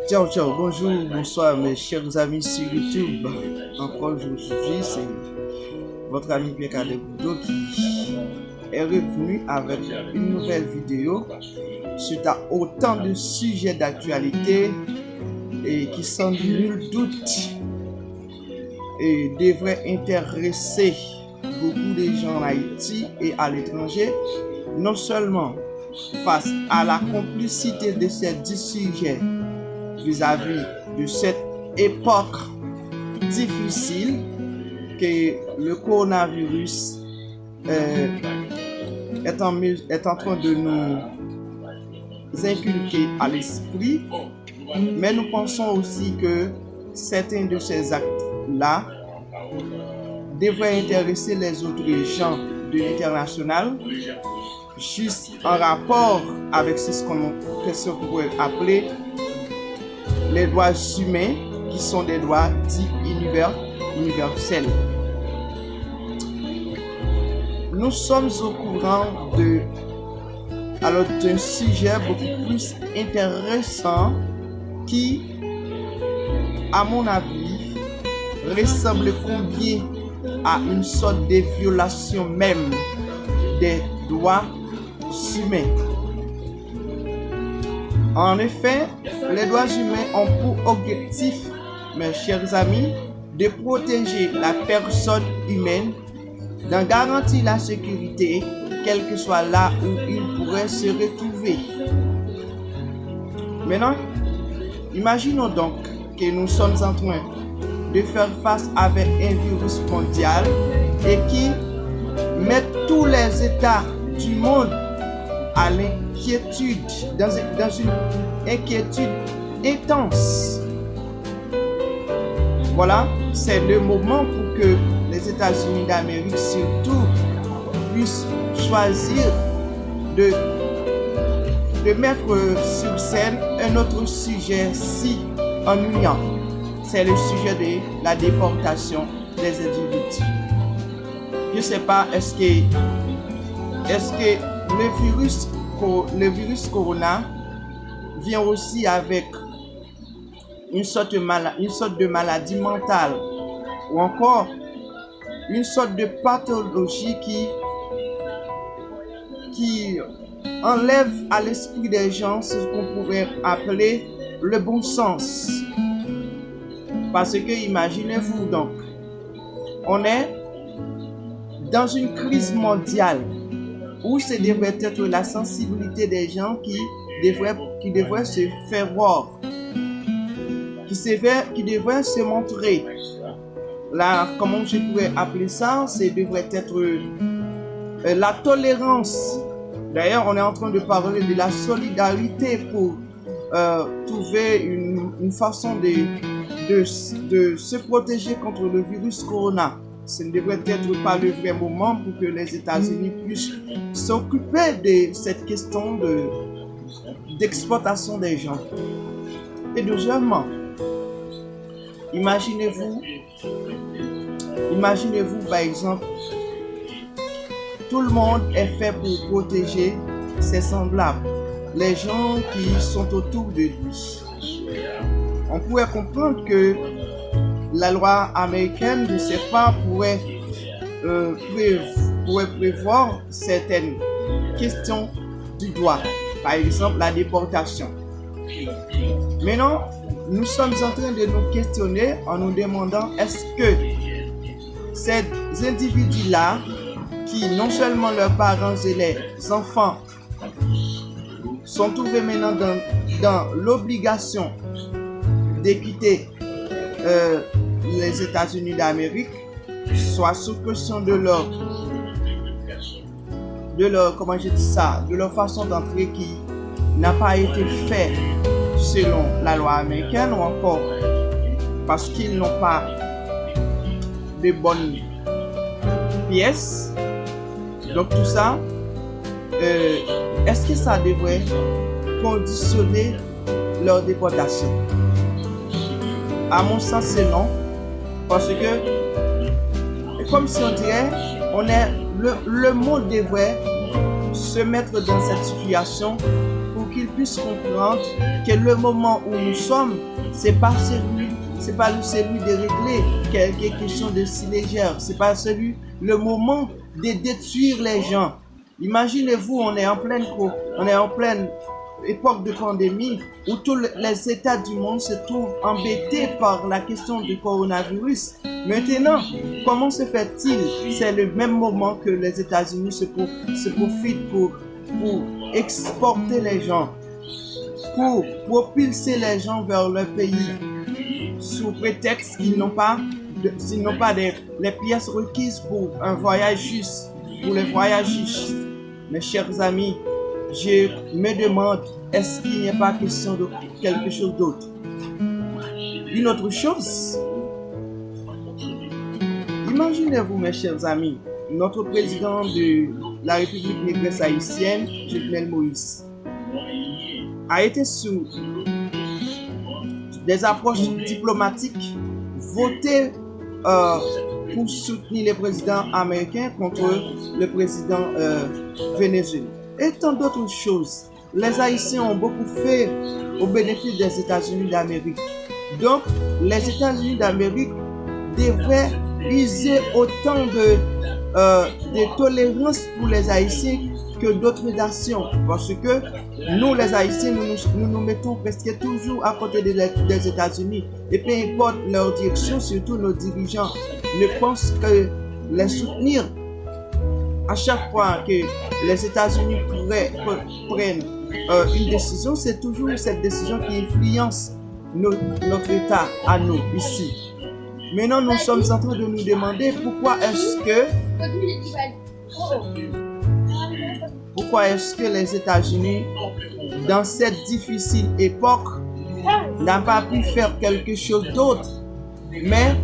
Ciao, ciao, bonjour, bonsoir mes chers amis sur YouTube. Encore aujourd'hui, c'est votre ami Pierre Boudot qui est revenu avec une nouvelle vidéo suite à autant de sujets d'actualité et qui sans nul doute et devraient intéresser beaucoup de gens en Haïti et à l'étranger, non seulement face à la complicité de ces 10 sujets vis-à-vis de cette époque difficile que le coronavirus est en train de nous inculquer à l'esprit, mais nous pensons aussi que certains de ces actes-là devraient intéresser les autres gens de l'international, juste en rapport avec ce qu'on pourrait appeler les droits humains, qui sont des droits dits universels. Nous sommes au courant d'un sujet beaucoup plus intéressant qui, à mon avis, ressemble combien à une sorte de violation même des droits humains. En effet, les droits humains ont pour objectif, mes chers amis, de protéger la personne humaine, d'en garantir la sécurité, quel que soit là où il pourrait se retrouver. Maintenant, imaginons donc que nous sommes en train de faire face avec un virus mondial et qui met tous les États du monde à l'inquiétude, dans une inquiétude intense. Voilà, c'est le moment pour que les États-Unis d'Amérique surtout puissent choisir de mettre sur scène un autre sujet si ennuyant. C'est le sujet de la déportation des individus. Je ne sais pas, est-ce que le virus corona vient aussi avec une sorte de maladie mentale ou encore une sorte de pathologie qui enlève à l'esprit des gens ce qu'on pourrait appeler le bon sens. Parce que imaginez-vous donc, on est dans une crise mondiale où ce devrait être la sensibilité des gens qui devrait se faire voir, qui devrait se montrer. Là, comment je pourrais appeler ça, ce devrait être la tolérance. D'ailleurs, on est en train de parler de la solidarité pour trouver une façon de se protéger contre le virus corona. Ce ne devrait être pas le vrai moment pour que les États-Unis puissent s'occuper de cette question d'exploitation des gens. Et deuxièmement, imaginez-vous par exemple, tout le monde est fait pour protéger ses semblables, les gens qui sont autour de lui. On pourrait comprendre que la loi américaine, je ne sais pas, pourrait prévoir certaines questions du droit, par exemple la déportation. Maintenant, nous sommes en train de nous questionner en nous demandant est-ce que ces individus-là, qui non seulement leurs parents et les enfants sont trouvés maintenant dans l'obligation de quitter les États-Unis d'Amérique, soit sous pression de leur façon d'entrer qui n'a pas été fait selon la loi américaine, ou encore parce qu'ils n'ont pas de bonnes pièces. Donc tout ça, est-ce que ça devrait conditionner leur déportation? À mon sens, c'est non. Parce que, comme si on dirait, le monde devrait se mettre dans cette situation pour qu'ils puissent comprendre que le moment où nous sommes, c'est pas celui de régler quelques questions de si légères. C'est pas le moment de détruire les gens. Imaginez-vous, on est en pleine époque de pandémie où tous les États du monde se trouvent embêtés par la question du coronavirus. Maintenant, comment se fait-il? C'est le même moment que les États-Unis se profitent pour exporter les gens, pour propulser les gens vers leur pays sous prétexte qu'ils n'ont pas les pièces requises pour un voyage juste, pour les voyagistes. Mes chers amis, je me demande, est-ce qu'il n'y a pas question de quelque chose d'autre? Une autre chose, imaginez-vous, mes chers amis, notre président de la République négresse haïtienne, Jovenel Moïse, a été sous des approches diplomatiques votées pour soutenir le président américain contre le président vénézuélien. Et tant d'autres choses. Les Haïtiens ont beaucoup fait au bénéfice des États-Unis d'Amérique. Donc, les États-Unis d'Amérique devraient user autant de tolérance pour les Haïtiens que d'autres nations. Parce que nous, les Haïtiens, nous mettons presque toujours à côté des États-Unis. Et peu importe leur direction, surtout nos dirigeants ne pensent que les soutenir. À chaque fois que les États-Unis prennent une décision, c'est toujours cette décision qui influence notre État à nous, ici. Maintenant, nous sommes en train de nous demander pourquoi est-ce que les États-Unis, dans cette difficile époque, n'ont pas pu faire quelque chose d'autre, mais